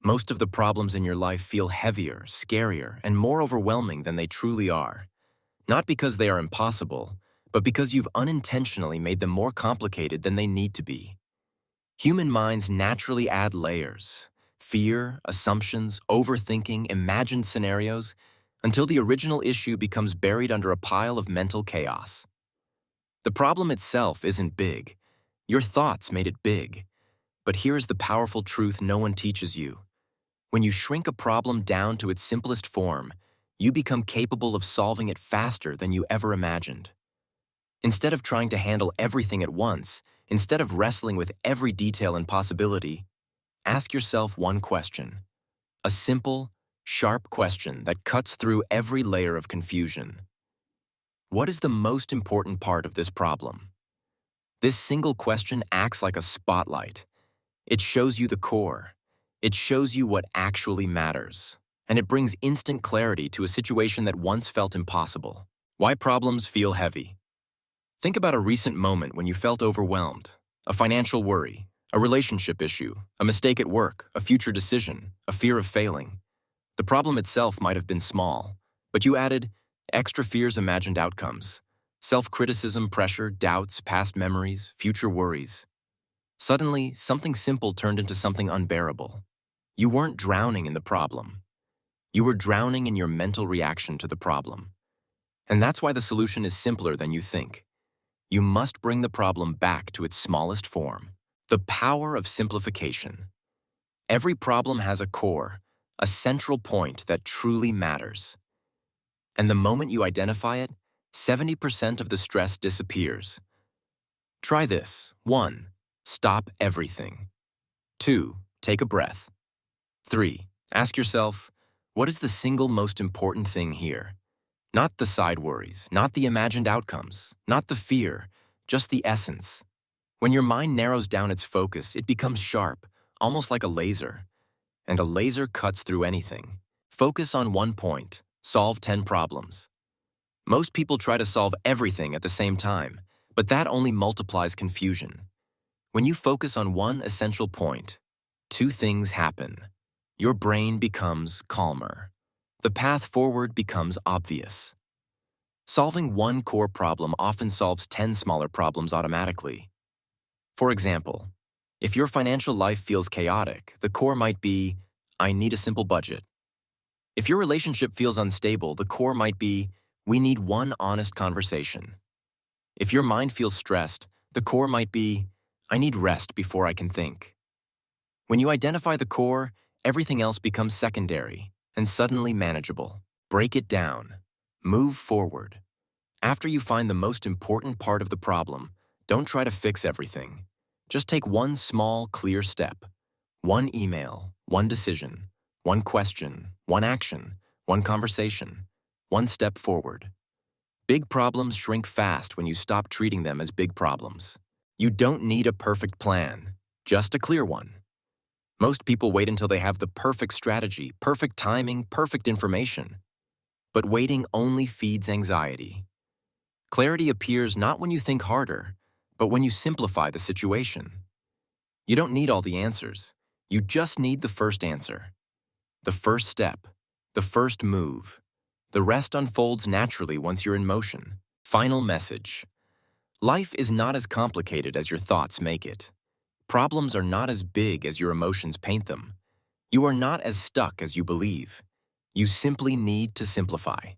Most of the problems in your life feel heavier, scarier, and more overwhelming than they truly are. Not because they are impossible, but because you've unintentionally made them more complicated than they need to be. Human minds naturally add layers, fear, assumptions, overthinking, imagined scenarios, until the original issue becomes buried under a pile of mental chaos. The problem itself isn't big. Your thoughts made it big. But here's the powerful truth no one teaches you. When you shrink a problem down to its simplest form, you become capable of solving it faster than you ever imagined. Instead of trying to handle everything at once, instead of wrestling with every detail and possibility, ask yourself one question. A simple, sharp question that cuts through every layer of confusion. What is the most important part of this problem? This single question acts like a spotlight. It shows you the core. It shows you what actually matters. And it brings instant clarity to a situation that once felt impossible. Why problems feel heavy? Think about a recent moment when you felt overwhelmed. A financial worry, a relationship issue, a mistake at work, a future decision, a fear of failing. The problem itself might have been small, but you added extra fears, imagined outcomes, self-criticism, pressure, doubts, past memories, future worries. Suddenly, something simple turned into something unbearable. You weren't drowning in the problem. You were drowning in your mental reaction to the problem. And that's why the solution is simpler than you think. You must bring the problem back to its smallest form. The power of simplification. Every problem has a core, a central point that truly matters. And the moment you identify it, 70% of the stress disappears. Try this. 1. Stop everything. 2. Take a breath. 3. Ask yourself, what is the single most important thing here? Not the side worries, not the imagined outcomes, not the fear, just the essence. When your mind narrows down its focus, it becomes sharp, almost like a laser. And a laser cuts through anything. Focus on one point. Solve 10 problems. Most people try to solve everything at the same time, but that only multiplies confusion. When you focus on one essential point, two things happen. Your brain becomes calmer. The path forward becomes obvious. Solving one core problem often solves 10 smaller problems automatically. For example, if your financial life feels chaotic, the core might be, I need a simple budget. If your relationship feels unstable, the core might be, we need one honest conversation. If your mind feels stressed, the core might be, I need rest before I can think. When you identify the core, everything else becomes secondary and suddenly manageable. Break it down. Move forward. After you find the most important part of the problem, don't try to fix everything. Just take one small, clear step. One email, one decision, one question, one action, one conversation, one step forward. Big problems shrink fast when you stop treating them as big problems. You don't need a perfect plan, just a clear one. Most people wait until they have the perfect strategy, perfect timing, perfect information. But waiting only feeds anxiety. Clarity appears not when you think harder, but when you simplify the situation. You don't need all the answers. You just need the first answer. The first step. The first move. The rest unfolds naturally once you're in motion. Final message. Life is not as complicated as your thoughts make it. Problems are not as big as your emotions paint them. You are not as stuck as you believe. You simply need to simplify.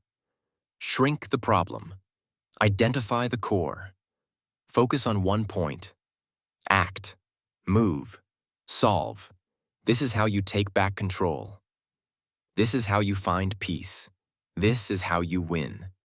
Shrink the problem. Identify the core. Focus on one point. Act. Move. Solve. This is how you take back control. This is how you find peace. This is how you win.